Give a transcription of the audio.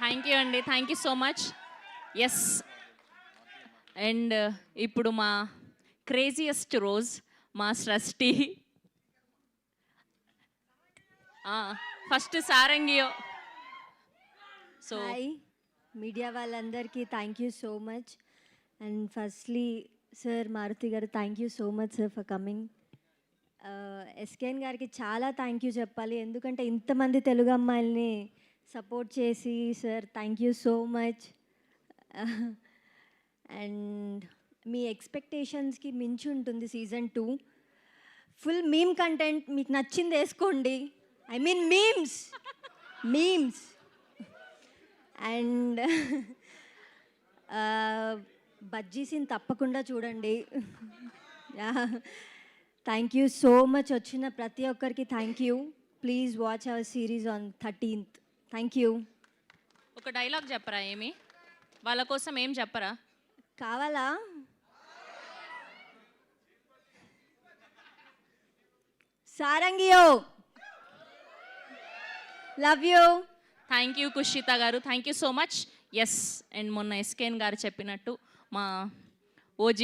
Thank you అండి, thank you so much. Yes, and ఇప్పుడు మా క్రేజియస్ట్ రోజ్ మా సృష్టి. ఫస్ట్ సారంగియో. సో హాయ్ మీడియా వాళ్ళందరికీ thank you so much. And firstly sir Maruthi garu thank you so much sir for coming. SKN గారికి చాలా thank you చెప్పాలి, ఎందుకంటే ఇంతమంది తెలుగు అమ్మాయిల్ని సపోర్ట్ చేసి sir thank you so much. And మీ ఎక్స్పెక్టేషన్స్కి మించి ఉంటుంది సీజన్ 2. ఫుల్ మీమ్ కంటెంట్, మీకు నచ్చింది వేసుకోండి. I mean memes. And bajji scene తప్పకుండా చూడండి. థ్యాంక్ యూ సో మచ్, వచ్చిన ప్రతి ఒక్కరికి thank you. Please watch our series on 13th. Thank you. ఒక డైలాగ్ చెప్పరా? ఏమి వాళ్ళ కోసం ఏం చెప్పరా? కావాలా? సారంగియో, love you. Thank you Kushitha garu, thank you so much. Yes, and మొన్న ఎస్కేఎన్ గారు చెప్పినట్టు మా ఓజీ